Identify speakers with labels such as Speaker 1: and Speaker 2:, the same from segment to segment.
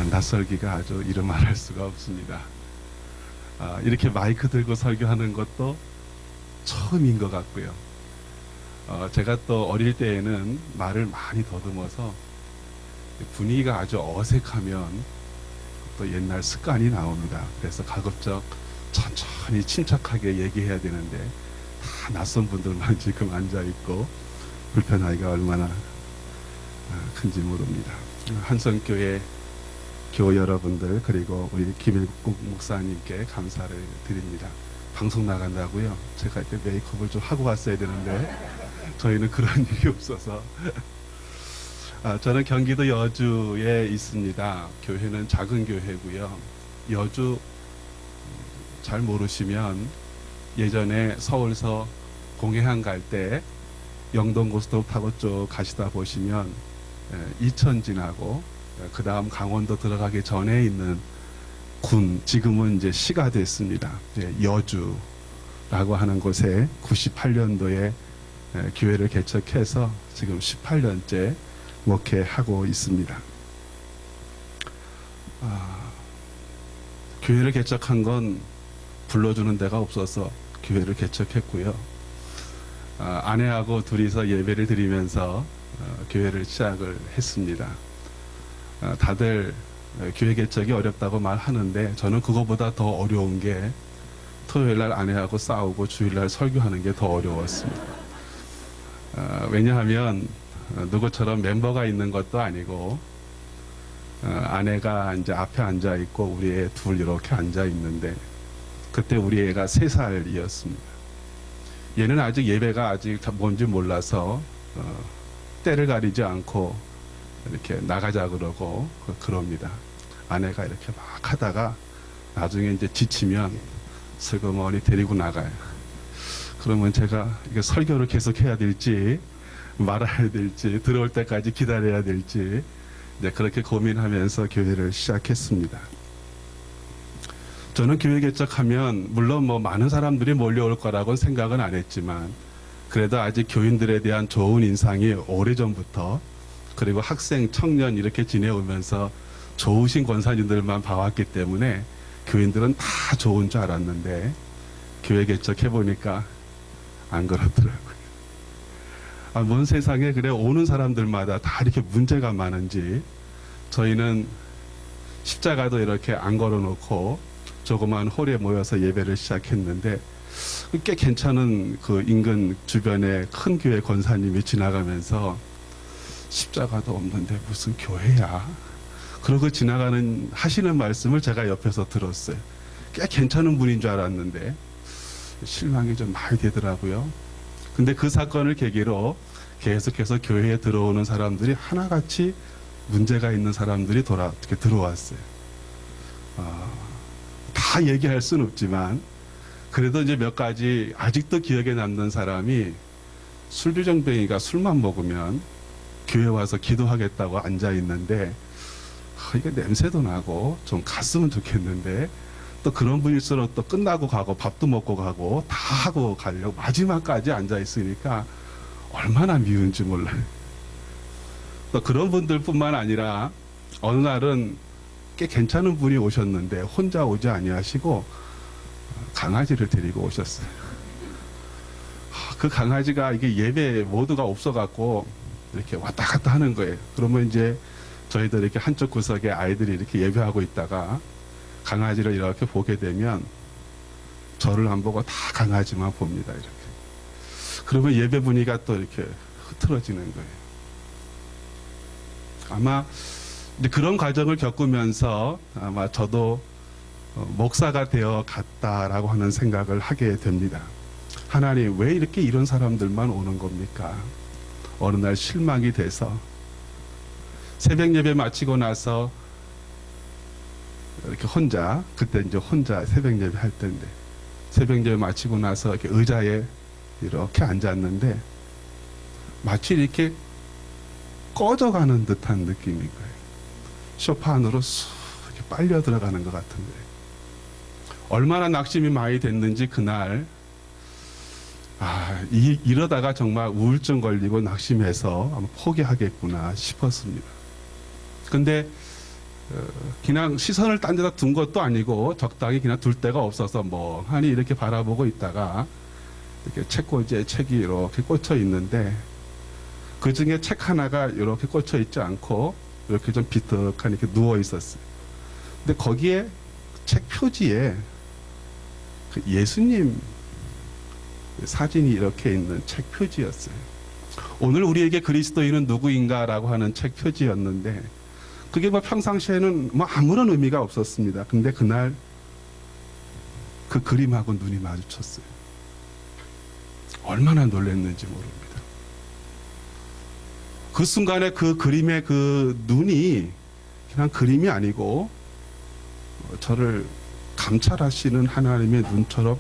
Speaker 1: 낯설기가 아주 이루 말할 수가 없습니다. 이렇게 마이크 들고 설교하는 것도 처음인 것 같고요. 제가 또 어릴 때에는 말을 많이 더듬어서 분위기가 아주 어색하면 또 옛날 습관이 나옵니다. 그래서 가급적 천천히 침착하게 얘기해야 되는데 다 낯선 분들만 지금 앉아있고 불편하기가 얼마나 큰지 모릅니다. 한성교회 교우 여러분들 그리고 우리 김일국 목사님께 감사를 드립니다. 방송 나간다고요? 제가 이렇게 메이크업을 좀 하고 왔어야 되는데 저희는 그런 일이 없어서 저는 경기도 여주에 있습니다. 교회는 작은 교회고요. 여주 잘 모르시면 예전에 서울서 공해항 갈 때 영동고속도로 타고 쭉 가시다 보시면 이천 지나고 그 다음 강원도 들어가기 전에 있는 군, 지금은 이제 시가 됐습니다. 여주라고 하는 곳에 98년도에 교회를 개척해서 지금 18년째 목회하고 있습니다. 교회를 개척한 건 불러주는 데가 없어서 교회를 개척했고요. 아내하고 둘이서 예배를 드리면서 교회를 시작을 했습니다. 다들 교회 개척이 어렵다고 말하는데 저는 그거보다 더 어려운 게 토요일날 아내하고 싸우고 주일날 설교하는 게 더 어려웠습니다. 왜냐하면 누구처럼 멤버가 있는 것도 아니고 아내가 이제 앞에 앉아 있고 우리 애 둘 이렇게 앉아 있는데 그때 우리 애가 3살이었습니다. 얘는 아직 예배가 아직 뭔지 몰라서 때를 가리지 않고 이렇게 나가자 그러고 그럽니다. 아내가 이렇게 막 하다가 나중에 이제 지치면 슬그머니 데리고 나가요. 그러면 제가 이게 설교를 계속 해야 될지 말아야 될지 들어올 때까지 기다려야 될지 이제 그렇게 고민하면서 교회를 시작했습니다. 저는 교회 개척하면 물론 뭐 많은 사람들이 몰려올 거라고 생각은 안 했지만 그래도 아직 교인들에 대한 좋은 인상이 오래전부터 그리고 학생, 청년 이렇게 지내오면서 좋으신 권사님들만 봐왔기 때문에 교인들은 다 좋은 줄 알았는데 교회 개척해보니까 안 그렇더라고요. 뭔 세상에 그래 오는 사람들마다 다 이렇게 문제가 많은지 저희는 십자가도 이렇게 안 걸어놓고 조그만 홀에 모여서 예배를 시작했는데 꽤 괜찮은 그 인근 주변에 큰 교회 권사님이 지나가면서 십자가도 없는데 무슨 교회야? 그러고 하시는 말씀을 제가 옆에서 들었어요. 꽤 괜찮은 분인 줄 알았는데 실망이 좀 많이 되더라고요. 근데 그 사건을 계기로 계속해서 교회에 들어오는 사람들이 하나같이 문제가 있는 사람들이 이렇게 들어왔어요. 다 얘기할 수는 없지만 그래도 이제 몇 가지 아직도 기억에 남는 사람이 술주정뱅이가 술만 먹으면 교회 와서 기도하겠다고 앉아 있는데 이게 냄새도 나고 좀 갔으면 좋겠는데 또 그런 분일수록 또 끝나고 가고 밥도 먹고 가고 다 하고 가려고 마지막까지 앉아 있으니까 얼마나 미운지 몰라요. 또 그런 분들뿐만 아니라 어느 날은 꽤 괜찮은 분이 오셨는데 혼자 오지 아니하시고 강아지를 데리고 오셨어요. 그 강아지가 이게 예배 모두가 없어갖고 이렇게 왔다 갔다 하는 거예요. 그러면 이제 저희들 이렇게 한쪽 구석에 아이들이 이렇게 예배하고 있다가 강아지를 이렇게 보게 되면 저를 안 보고 다 강아지만 봅니다. 이렇게. 그러면 예배 분위기가 또 이렇게 흐트러지는 거예요. 아마 그런 과정을 겪으면서 아마 저도 목사가 되어 갔다라고 하는 생각을 하게 됩니다. 하나님 왜 이렇게 이런 사람들만 오는 겁니까? 어느 날 실망이 돼서 새벽 예배 마치고 나서 이렇게 그때 이제 혼자 새벽 예배 할 때인데 새벽 예배 마치고 나서 이렇게 의자에 이렇게 앉았는데 마치 이렇게 꺼져가는 듯한 느낌인 거예요. 소파 안으로 쑥 이렇게 빨려 들어가는 것 같은 거예요. 얼마나 낙심이 많이 됐는지 그날 이러다가 정말 우울증 걸리고 낙심해서 아마 포기하겠구나 싶었습니다. 근데 그냥 시선을 딴 데다 둔 것도 아니고 적당히 그냥 둘 데가 없어서 멍하니 이렇게 바라보고 있다가 이렇게 책꽂이에 책이 이렇게 꽂혀 있는데 그 중에 책 하나가 이렇게 꽂혀 있지 않고 이렇게 좀 비특하니 이렇게 누워 있었어요. 근데 거기에 책 표지에 그 예수님 사진이 이렇게 있는 책 표지였어요. 오늘 우리에게 그리스도인은 누구인가라고 하는 책 표지였는데 그게 뭐 평상시에는 뭐 아무런 의미가 없었습니다. 근데 그날 그 그림하고 눈이 마주쳤어요. 얼마나 놀랐는지 모릅니다. 그 순간에 그 그림의 그 눈이 그냥 그림이 아니고 저를 감찰하시는 하나님의 눈처럼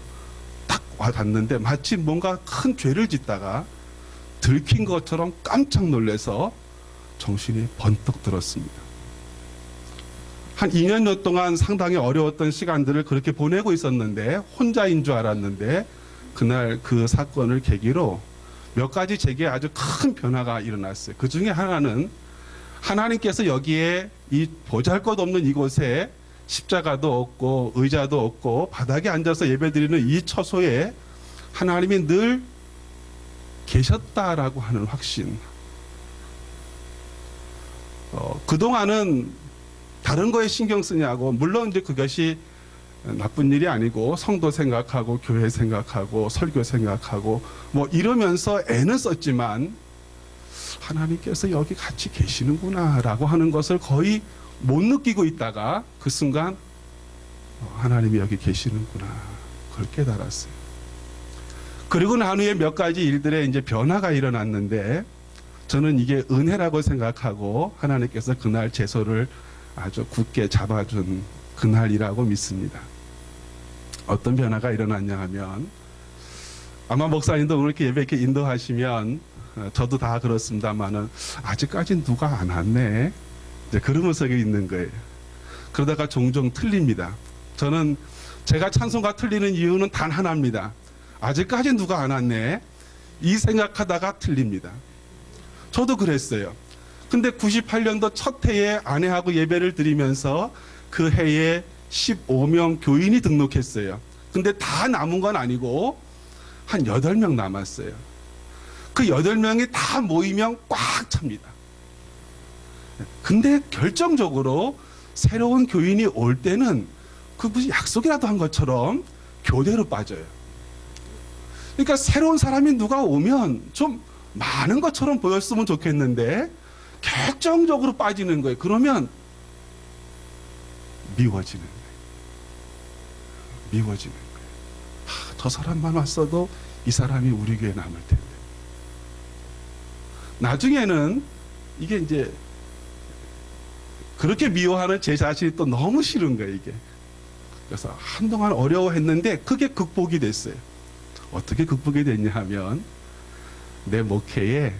Speaker 1: 딱 와닿는데 마치 뭔가 큰 죄를 짓다가 들킨 것처럼 깜짝 놀라서 정신이 번뜩 들었습니다. 한 2년여 동안 상당히 어려웠던 시간들을 그렇게 보내고 있었는데 혼자인 줄 알았는데 그날 그 사건을 계기로 몇 가지 제게 아주 큰 변화가 일어났어요. 그 중에 하나는 하나님께서 여기에 이 보잘것없는 이곳에 십자가도 없고 의자도 없고 바닥에 앉아서 예배드리는 이 처소에 하나님이 늘 계셨다라고 하는 확신. 그동안은 다른 거에 신경 쓰냐고, 물론 이제 그것이 나쁜 일이 아니고 성도 생각하고 교회 생각하고 설교 생각하고 뭐 이러면서 애는 썼지만 하나님께서 여기 같이 계시는구나 라고 하는 것을 거의 못 느끼고 있다가 그 순간 하나님이 여기 계시는구나 그걸 깨달았어요. 그리고 난 후에 몇 가지 일들의 이제 변화가 일어났는데 저는 이게 은혜라고 생각하고 하나님께서 그날 제 손을 아주 굳게 잡아준 그날이라고 믿습니다. 어떤 변화가 일어났냐 하면 아마 목사님도 오늘 이렇게 예배 이렇게 인도하시면 저도 다 그렇습니다만은 아직까지는 누가 안 왔네 이제 그러면서 있는 거예요. 그러다가 종종 틀립니다. 저는 제가 찬송가 틀리는 이유는 단 하나입니다. 아직까지 누가 안 왔네 이 생각하다가 틀립니다. 저도 그랬어요. 근데 98년도 첫 해에 아내하고 예배를 드리면서 그 해에 15명 교인이 등록했어요. 근데 다 남은 건 아니고 한 8명 남았어요. 그 8명이 다 모이면 꽉 찹니다. 근데 결정적으로 새로운 교인이 올 때는 그 무슨 약속이라도 한 것처럼 교대로 빠져요. 그러니까 새로운 사람이 누가 오면 좀 많은 것처럼 보였으면 좋겠는데 결정적으로 빠지는 거예요. 그러면 미워지는 거예요. 미워지는 거예요. 저 사람만 왔어도 이 사람이 우리 교회에 남을 텐데. 나중에는 이게 이제 그렇게 미워하는 제 자신이 또 너무 싫은 거예요, 이게. 그래서 한동안 어려워했는데 그게 극복이 됐어요. 어떻게 극복이 됐냐 하면 내 목회에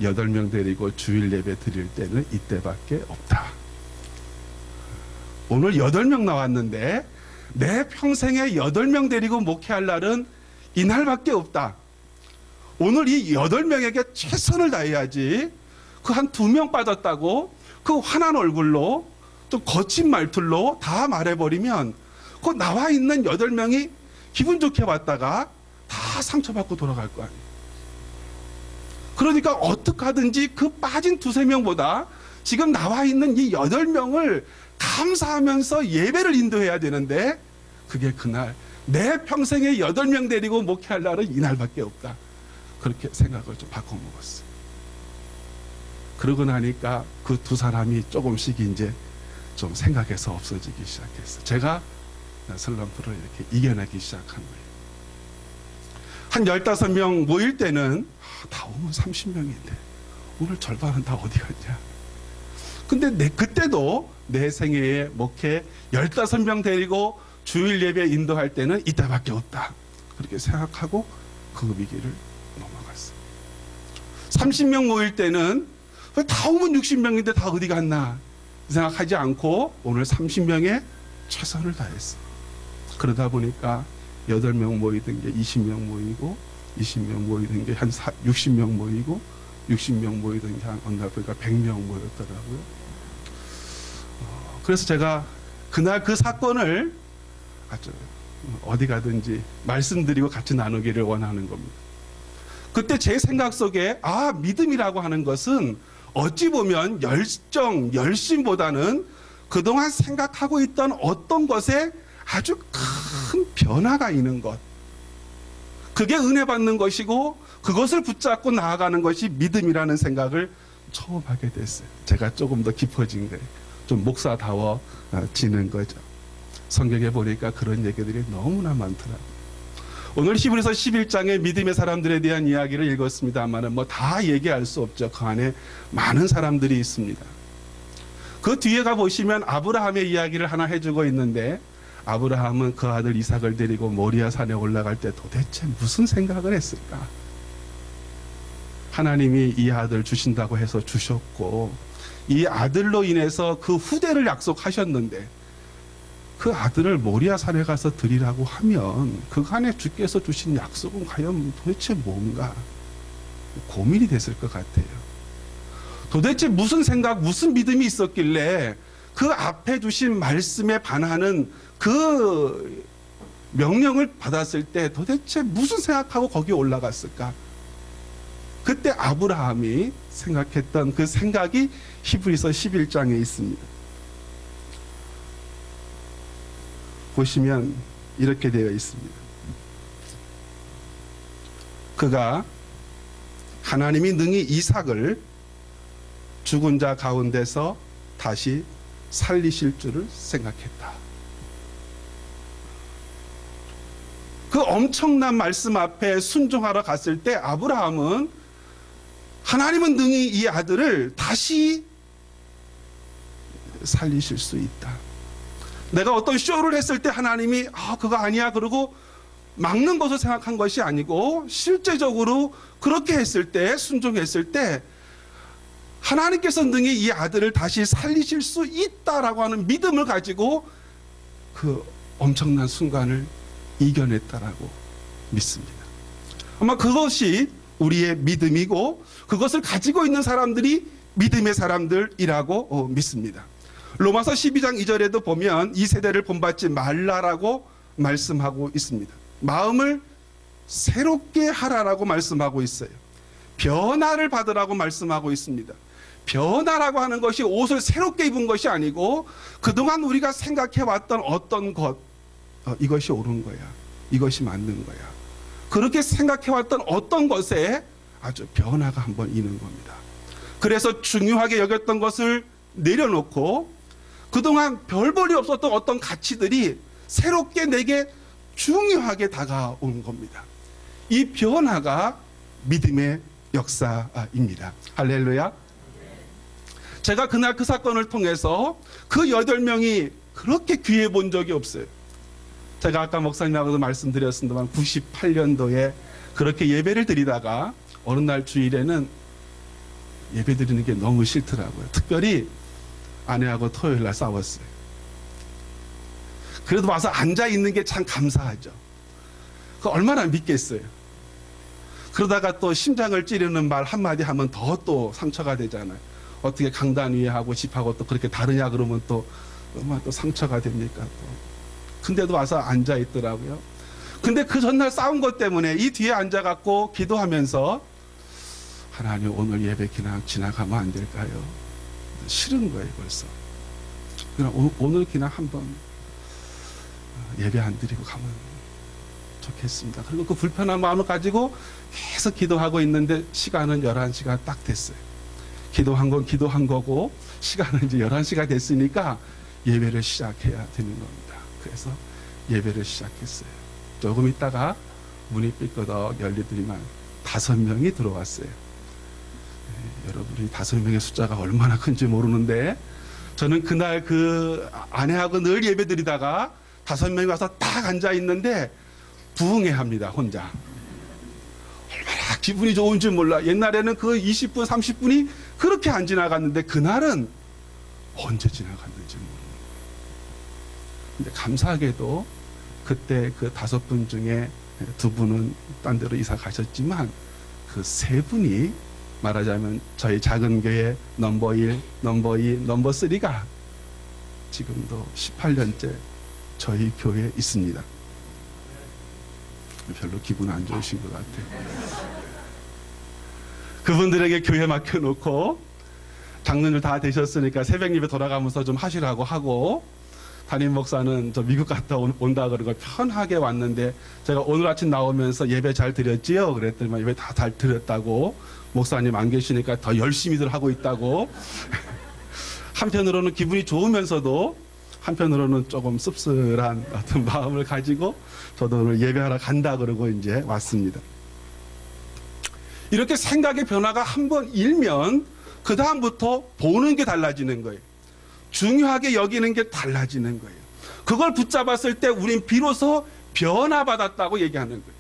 Speaker 1: 8명 데리고 주일 예배 드릴 때는 이때밖에 없다. 오늘 8명 나왔는데 내 평생에 8명 데리고 목회할 날은 이날밖에 없다. 오늘 이 8명에게 최선을 다해야지. 그 한 2명 빠졌다고 그 환한 얼굴로 좀 거친 말투로 다 말해버리면 그 나와 있는 8명이 기분 좋게 왔다가 다 상처받고 돌아갈 거 아니에요. 그러니까 어떻게 하든지 그 빠진 2-3명보다 지금 나와 있는 이 8명을 감사하면서 예배를 인도해야 되는데 그게 그날 내 평생에 8명 데리고 목회할 날은 이날밖에 없다. 그렇게 생각을 좀 바꿔먹었어요. 그러고 나니까 그 2사람이 조금씩 이제 좀 생각해서 없어지기 시작했어요. 제가 슬럼프를 이렇게 이겨내기 시작한 거예요. 한 15명 모일 때는 다 오면 30명인데 오늘 절반은 다 어디 갔냐. 근데 그때도 내 생애에 목회 15명 데리고 주일 예배 인도할 때는 이때밖에 없다. 그렇게 생각하고 그 위기를 넘어갔어요. 30명 모일 때는 다 오면 60명인데 다 어디 갔나 생각하지 않고 오늘 30명에 최선을 다했어요. 그러다 보니까 8명 모이던 게 20명 모이고 20명 모이던 게 한 60명 모이고 60명 모이던 게 한 어느 날 보니까 100명 모였더라고요. 그래서 제가 그날 그 사건을 아주 어디 가든지 말씀드리고 같이 나누기를 원하는 겁니다. 그때 제 생각 속에 믿음이라고 하는 것은 어찌 보면 열정, 열심보다는 그동안 생각하고 있던 어떤 것에 아주 큰 변화가 있는 것, 그게 은혜 받는 것이고 그것을 붙잡고 나아가는 것이 믿음이라는 생각을 처음 하게 됐어요. 제가 조금 더 깊어진 거예요. 좀 목사다워지는 거죠. 성경에 보니까 그런 얘기들이 너무나 많더라고요. 오늘 히브리서 11장의 믿음의 사람들에 대한 이야기를 읽었습니다만 다 얘기할 수 없죠. 그 안에 많은 사람들이 있습니다. 그 뒤에 가 보시면 아브라함의 이야기를 하나 해주고 있는데, 아브라함은 그 아들 이삭을 데리고 모리아 산에 올라갈 때 도대체 무슨 생각을 했을까? 하나님이 이 아들 주신다고 해서 주셨고, 이 아들로 인해서 그 후대를 약속하셨는데 그 아들을 모리아 산에 가서 드리라고 하면 그간에 주께서 주신 약속은 과연 도대체 뭔가 고민이 됐을 것 같아요. 도대체 무슨 생각, 무슨 믿음이 있었길래 그 앞에 주신 말씀에 반하는 그 명령을 받았을 때 도대체 무슨 생각하고 거기에 올라갔을까? 그때 아브라함이 생각했던 그 생각이 히브리서 11장에 있습니다. 보시면 이렇게 되어 있습니다. 그가 하나님이 능히 이삭을 죽은 자 가운데서 다시 살리실 줄을 생각했다. 그 엄청난 말씀 앞에 순종하러 갔을 때 아브라함은 하나님은 능히 이 아들을 다시 살리실 수 있다. 내가 어떤 쇼를 했을 때 하나님이 그거 아니야 그러고 막는 것을 생각한 것이 아니고 실제적으로 그렇게 했을 때, 순종했을 때 하나님께서 능히 이 아들을 다시 살리실 수 있다라고 하는 믿음을 가지고 그 엄청난 순간을 이겨냈다라고 믿습니다. 아마 그것이 우리의 믿음이고 그것을 가지고 있는 사람들이 믿음의 사람들이라고 믿습니다. 로마서 12장 2절에도 보면 이 세대를 본받지 말라라고 말씀하고 있습니다. 마음을 새롭게 하라라고 말씀하고 있어요. 변화를 받으라고 말씀하고 있습니다. 변화라고 하는 것이 옷을 새롭게 입은 것이 아니고 그동안 우리가 생각해왔던 어떤 것, 이것이 옳은 거야, 이것이 맞는 거야, 그렇게 생각해왔던 어떤 것에 아주 변화가 한번 있는 겁니다. 그래서 중요하게 여겼던 것을 내려놓고 그동안 별 볼이 없었던 어떤 가치들이 새롭게 내게 중요하게 다가오는 겁니다. 이 변화가 믿음의 역사입니다. 할렐루야. 제가 그날 그 사건을 통해서 그 8명이 그렇게 귀해 본 적이 없어요. 제가 아까 목사님하고도 말씀드렸습니다만 98년도에 그렇게 예배를 드리다가 어느 날 주일에는 예배 드리는 게 너무 싫더라고요. 특별히 아내하고 토요일 날 싸웠어요. 그래도 와서 앉아 있는 게 참 감사하죠. 그 얼마나 믿겠어요. 그러다가 또 심장을 찌르는 말 한마디 하면 더 또 상처가 되잖아요. 어떻게 강단 위에 하고 집하고 또 그렇게 다르냐 그러면 또 얼마나 또 상처가 됩니까 또. 근데도 와서 앉아 있더라고요. 근데 그 전날 싸운 것 때문에 이 뒤에 앉아갖고 기도하면서 하나님 오늘 예배 그냥 지나가면 안 될까요? 싫은 거예요 벌써. 그냥 오늘 그냥 한번 예배 안 드리고 가면 좋겠습니다. 그리고 그 불편한 마음을 가지고 계속 기도하고 있는데 시간은 11시가 딱 됐어요. 기도한 건 기도한 거고 시간은 이제 11시가 됐으니까 예배를 시작해야 되는 겁니다. 그래서 예배를 시작했어요. 조금 있다가 문이 삐끄덕 열리더니만 5명이 들어왔어요. 여러분이 5명의 숫자가 얼마나 큰지 모르는데 저는 그날 그 아내하고 늘 예배 드리다가 5명이 와서 딱 앉아 있는데 부흥해합니다. 혼자. 얼마나 기분이 좋은지 몰라. 옛날에는 그 20분 30분이 그렇게 안 지나갔는데 그날은 언제 지나갔는지 모르는. 근데 감사하게도 그때 그 5분 중에 2분은 딴 데로 이사 가셨지만 그 3분이 말하자면 저희 작은 교회 넘버 1, 넘버 2, 넘버 3가 지금도 18년째 저희 교회에 있습니다. 별로 기분 안 좋으신 것 같아요. 그분들에게 교회 맡겨놓고 장로님 다 되셨으니까 새벽 예배 돌아가면서 좀 하시라고 하고, 담임 목사는 저 미국 갔다 온다 그러고 편하게 왔는데, 제가 오늘 아침 나오면서 예배 잘 드렸지요? 그랬더니 예배 다 잘 드렸다고, 목사님 안 계시니까 더 열심히들 하고 있다고. 한편으로는 기분이 좋으면서도 한편으로는 조금 씁쓸한 어떤 마음을 가지고 저도 오늘 예배하러 간다 그러고 이제 왔습니다. 이렇게 생각의 변화가 한번 일면 그 다음부터 보는 게 달라지는 거예요. 중요하게 여기는 게 달라지는 거예요. 그걸 붙잡았을 때 우린 비로소 변화받았다고 얘기하는 거예요.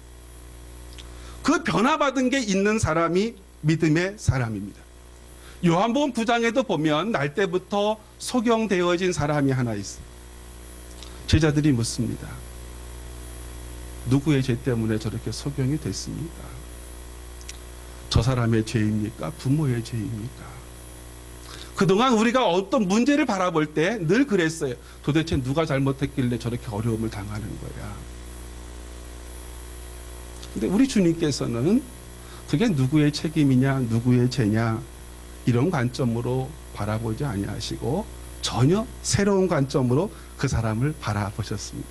Speaker 1: 그 변화받은 게 있는 사람이 믿음의 사람입니다. 요한복음 9장에도 보면 날 때부터 소경되어진 사람이 하나 있어요. 제자들이 묻습니다. 누구의 죄 때문에 저렇게 소경이 됐습니까? 저 사람의 죄입니까? 부모의 죄입니까? 그동안 우리가 어떤 문제를 바라볼 때 늘 그랬어요. 도대체 누가 잘못했길래 저렇게 어려움을 당하는 거야. 근데 우리 주님께서는 그게 누구의 책임이냐, 누구의 죄냐, 이런 관점으로 바라보지 아니하시고 전혀 새로운 관점으로 그 사람을 바라보셨습니다.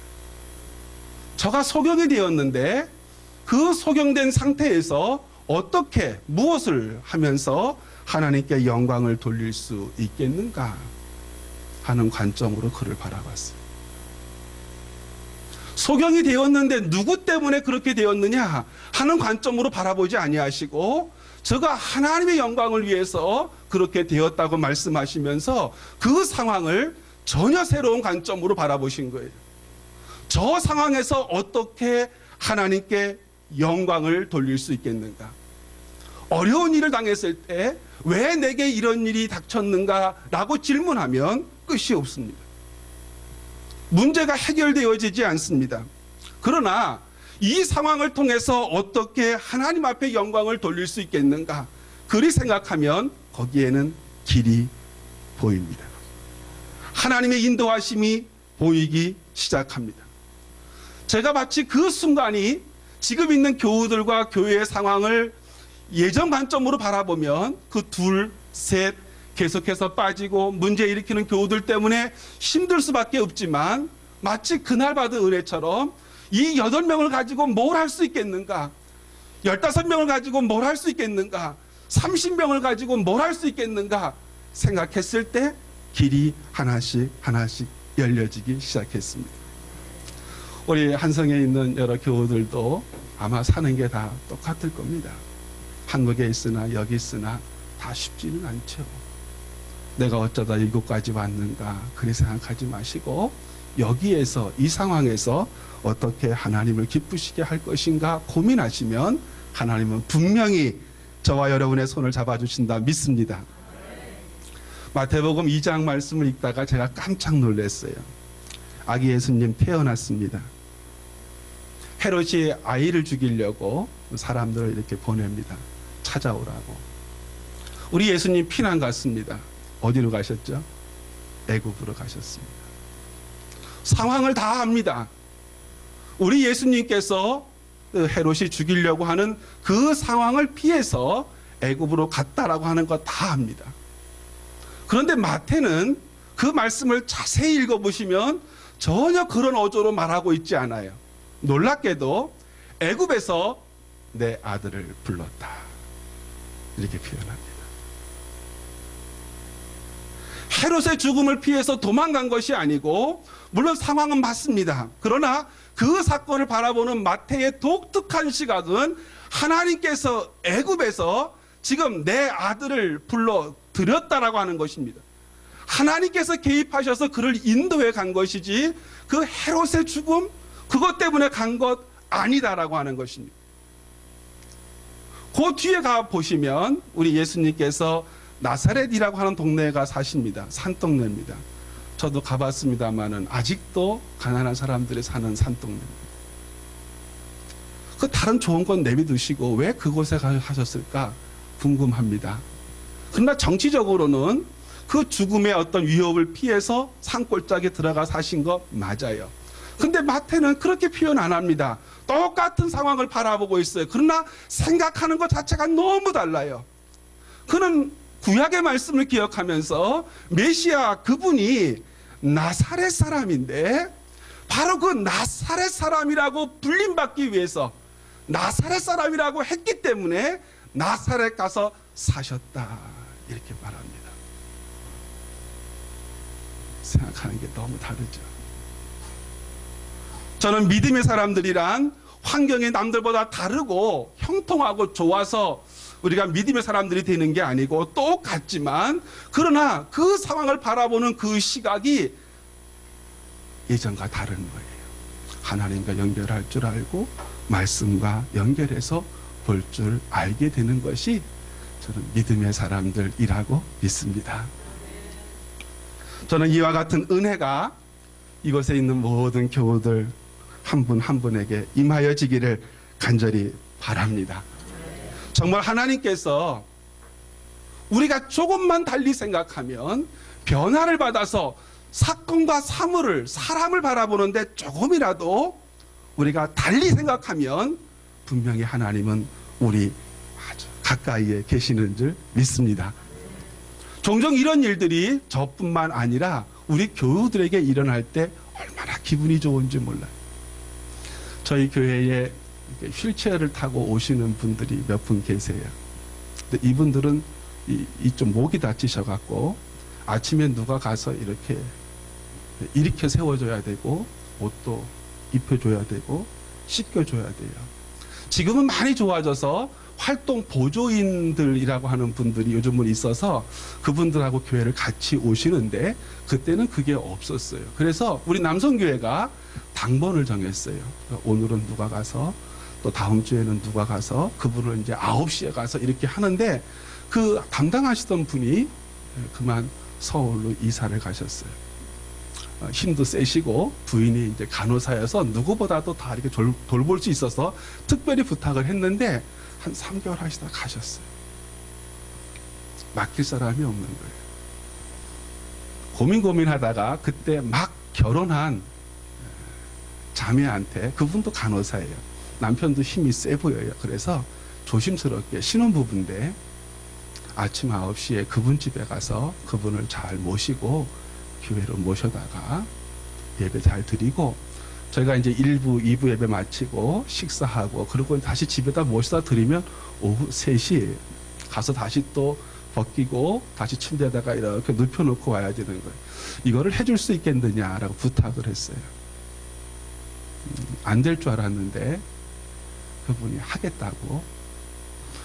Speaker 1: 저가 소경이 되었는데 그 소경된 상태에서 어떻게 무엇을 하면서 하나님께 영광을 돌릴 수 있겠는가 하는 관점으로 그를 바라봤어요. 소경이 되었는데 누구 때문에 그렇게 되었느냐 하는 관점으로 바라보지 아니하시고 저가 하나님의 영광을 위해서 그렇게 되었다고 말씀하시면서 그 상황을 전혀 새로운 관점으로 바라보신 거예요. 저 상황에서 어떻게 하나님께 영광을 돌릴 수 있겠는가? 어려운 일을 당했을 때 왜 내게 이런 일이 닥쳤는가? 라고 질문하면 끝이 없습니다. 문제가 해결되어지지 않습니다. 그러나 이 상황을 통해서 어떻게 하나님 앞에 영광을 돌릴 수 있겠는가? 그리 생각하면 거기에는 길이 보입니다. 하나님의 인도하심이 보이기 시작합니다. 제가 마치 그 순간이 지금 있는 교우들과 교회의 상황을 예전 관점으로 바라보면 그 둘, 셋 계속해서 빠지고 문제 일으키는 교우들 때문에 힘들 수밖에 없지만 마치 그날 받은 은혜처럼 이 8명을 가지고 뭘 할 수 있겠는가? 15명을 가지고 뭘 할 수 있겠는가? 30명을 가지고 뭘 할 수 있겠는가? 생각했을 때 길이 하나씩 하나씩 열려지기 시작했습니다. 우리 한성에 있는 여러 교우들도 아마 사는 게 다 똑같을 겁니다. 한국에 있으나 여기 있으나 다 쉽지는 않죠. 내가 어쩌다 이곳까지 왔는가 그리 생각하지 마시고 여기에서 이 상황에서 어떻게 하나님을 기쁘시게 할 것인가 고민하시면 하나님은 분명히 저와 여러분의 손을 잡아주신다 믿습니다. 마태복음 2장 말씀을 읽다가 제가 깜짝 놀랐어요. 아기 예수님 태어났습니다. 헤롯이 아이를 죽이려고 사람들을 이렇게 보냅니다. 찾아오라고. 우리 예수님 피난 갔습니다. 어디로 가셨죠? 애굽으로 가셨습니다. 상황을 다 압니다. 우리 예수님께서 헤롯이 죽이려고 하는 그 상황을 피해서 애굽으로 갔다라고 하는 거 다 압니다. 그런데 마태는 그 말씀을 자세히 읽어보시면 전혀 그런 어조로 말하고 있지 않아요. 놀랍게도 애굽에서 내 아들을 불렀다 이렇게 표현합니다. 헤롯의 죽음을 피해서 도망간 것이 아니고 물론 상황은 맞습니다. 그러나 그 사건을 바라보는 마태의 독특한 시각은 하나님께서 애굽에서 지금 내 아들을 불러 들였다라고 하는 것입니다. 하나님께서 개입하셔서 그를 인도해 간 것이지 그 헤롯의 죽음 그것 때문에 간 것 아니다라고 하는 것입니다. 그 뒤에 가 보시면 우리 예수님께서 나사렛이라고 하는 동네에 가 사십니다. 산동네입니다. 저도 가봤습니다만은 아직도 가난한 사람들이 사는 산동네입니다. 그 다른 좋은 건 내비두시고 왜 그곳에 가셨을까 궁금합니다. 그러나 정치적으로는 그 죽음의 어떤 위협을 피해서 산골짜기에 들어가 사신 거 맞아요. 근데 마태는 그렇게 표현 안 합니다. 똑같은 상황을 바라보고 있어요. 그러나 생각하는 것 자체가 너무 달라요. 그는 구약의 말씀을 기억하면서 메시아 그분이 나사렛 사람인데 바로 그 나사렛 사람이라고 불림받기 위해서 나사렛 사람이라고 했기 때문에 나사렛 가서 사셨다 이렇게 말합니다. 생각하는 게 너무 다르죠. 저는 믿음의 사람들이란 환경이 남들보다 다르고 형통하고 좋아서 우리가 믿음의 사람들이 되는 게 아니고 똑같지만 그러나 그 상황을 바라보는 그 시각이 예전과 다른 거예요. 하나님과 연결할 줄 알고 말씀과 연결해서 볼 줄 알게 되는 것이 저는 믿음의 사람들이라고 믿습니다. 저는 이와 같은 은혜가 이곳에 있는 모든 교우들 한 분 한 분에게 임하여지기를 간절히 바랍니다. 정말 하나님께서 우리가 조금만 달리 생각하면 변화를 받아서 사건과 사람을 바라보는데 조금이라도 우리가 달리 생각하면 분명히 하나님은 우리 아주 가까이에 계시는 줄 믿습니다. 종종 이런 일들이 저뿐만 아니라 우리 교우들에게 일어날 때 얼마나 기분이 좋은지 몰라요. 저희 교회에 휠체어를 타고 오시는 분들이 몇 분 계세요. 근데 이분들은 이쪽 목이 다치셔갖고 아침에 누가 가서 이렇게 일으켜 세워줘야 되고 옷도 입혀줘야 되고 씻겨줘야 돼요. 지금은 많이 좋아져서 활동 보조인들이라고 하는 분들이 요즘은 있어서 그분들하고 교회를 같이 오시는데 그때는 그게 없었어요. 그래서 우리 남성교회가 당번을 정했어요. 오늘은 누가 가서 또 다음 주에는 누가 가서 그분을 이제 9시에 가서 이렇게 하는데 그 담당하시던 분이 그만 서울로 이사를 가셨어요. 힘도 세시고 부인이 이제 간호사여서 누구보다도 다 이렇게 돌볼 수 있어서 특별히 부탁을 했는데 한 3개월 하시다 가셨어요. 맡길 사람이 없는 거예요. 고민하다가 그때 막 결혼한 자매한테, 그분도 간호사예요. 남편도 힘이 세 보여요. 그래서 조심스럽게 신혼부부인데 아침 9시에 그분 집에 가서 그분을 잘 모시고 교회로 모셔다가 예배 잘 드리고 저희가 이제 1부, 2부 예배 마치고 식사하고 그리고 다시 집에다 모셔다 드리면 오후 3시에 가서 다시 또 벗기고 다시 침대에다가 이렇게 눕혀놓고 와야 되는 거예요. 이거를 해줄 수 있겠느냐라고 부탁을 했어요. 안 될 줄 알았는데 그분이 하겠다고.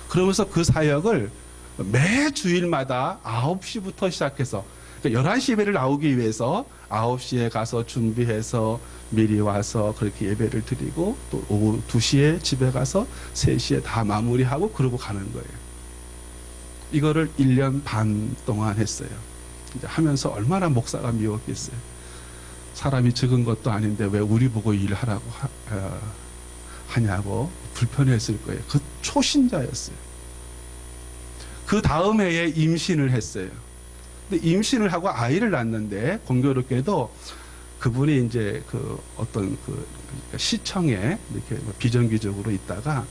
Speaker 1: 그러면서 그 사역을 매 주일마다 9시부터 시작해서 11시 예배를 나오기 위해서 9시에 가서 준비해서 미리 와서 그렇게 예배를 드리고 또 오후 2시에 집에 가서 3시에 다 마무리하고 그러고 가는 거예요. 이거를 1년 반 동안 했어요. 이제 하면서 얼마나 목사가 미웠겠어요. 사람이 적은 것도 아닌데 왜 우리 보고 일하라고 하냐고 불편했을 거예요. 그 초신자였어요. 그 다음 해에 임신을 했어요. 근데 임신을 하고 아이를 낳았는데 공교롭게도 그분이 이제 그 어떤 그 시청에 이렇게 비정규직으로 있다가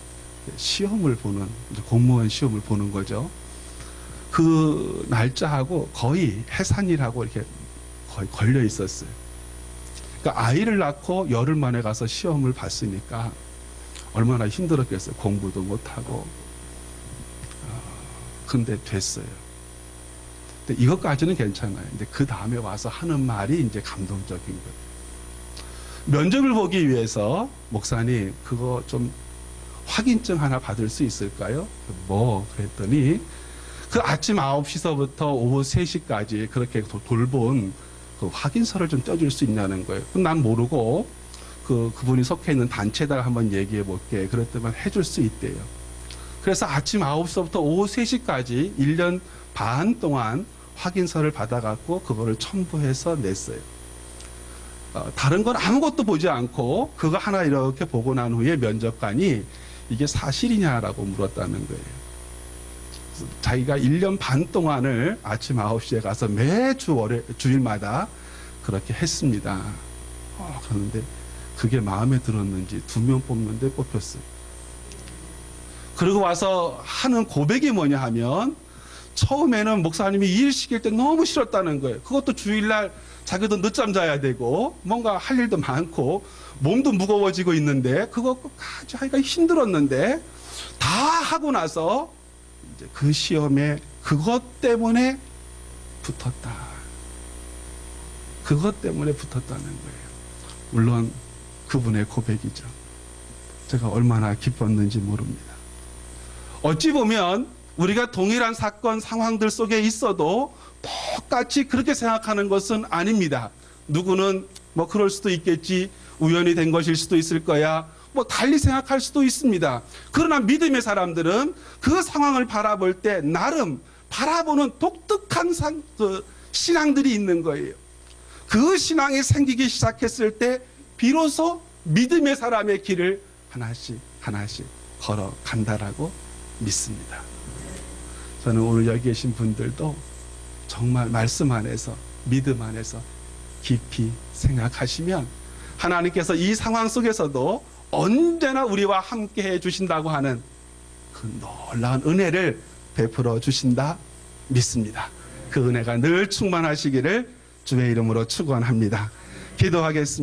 Speaker 1: 시험을 보는, 공무원 시험을 보는 거죠. 그 날짜하고 거의 해산이라고 이렇게 거의 걸려 있었어요. 그러니까 아이를 낳고 열흘 만에 가서 시험을 봤으니까 얼마나 힘들었겠어요. 공부도 못하고. 근데 됐어요. 근데 이것까지는 괜찮아요. 근데 그 다음에 와서 하는 말이 이제 감동적인 거예요. 면접을 보기 위해서 목사님 그거 좀 확인증 하나 받을 수 있을까요? 뭐 그랬더니 그 아침 9시서부터 오후 3시까지 그렇게 돌본 그 확인서를 좀 떼줄 수 있냐는 거예요. 난 모르고 그분이 속해 있는 단체에다가 한번 얘기해 볼게. 그랬더니 해줄 수 있대요. 그래서 아침 9시부터 오후 3시까지 1년 반 동안 확인서를 받아갖고 그거를 첨부해서 냈어요. 다른 건 아무것도 보지 않고 그거 하나 이렇게 보고 난 후에 면접관이 이게 사실이냐라고 물었다는 거예요. 자기가 1년 반 동안을 아침 9시에 가서 매주 주일마다 그렇게 했습니다. 그런데 그게 마음에 들었는지 2명 뽑는데 뽑혔어요. 그리고 와서 하는 고백이 뭐냐 하면 처음에는 목사님이 일 시킬 때 너무 싫었다는 거예요. 그것도 주일날 자기도 늦잠 자야 되고 뭔가 할 일도 많고 몸도 무거워지고 있는데 그거 끝까지 하기가 힘들었는데 다 하고 나서 이제 그 시험에 그것 때문에 붙었다. 그것 때문에 붙었다는 거예요. 물론 그분의 고백이죠. 제가 얼마나 기뻤는지 모릅니다. 어찌 보면 우리가 동일한 사건 상황들 속에 있어도 똑같이 그렇게 생각하는 것은 아닙니다. 누구는 뭐 그럴 수도 있겠지, 우연히 된 것일 수도 있을 거야, 뭐 달리 생각할 수도 있습니다. 그러나 믿음의 사람들은 그 상황을 바라볼 때 나름 바라보는 독특한 신앙들이 있는 거예요. 그 신앙이 생기기 시작했을 때 비로소 믿음의 사람의 길을 하나씩 하나씩 걸어간다라고 믿습니다. 저는 오늘 여기 계신 분들도 정말 말씀 안에서 믿음 안에서 깊이 생각하시면 하나님께서 이 상황 속에서도 언제나 우리와 함께 해 주신다고 하는 그 놀라운 은혜를 베풀어 주신다 믿습니다. 그 은혜가 늘 충만하시기를 주의 이름으로 축원합니다. 기도하겠습니다.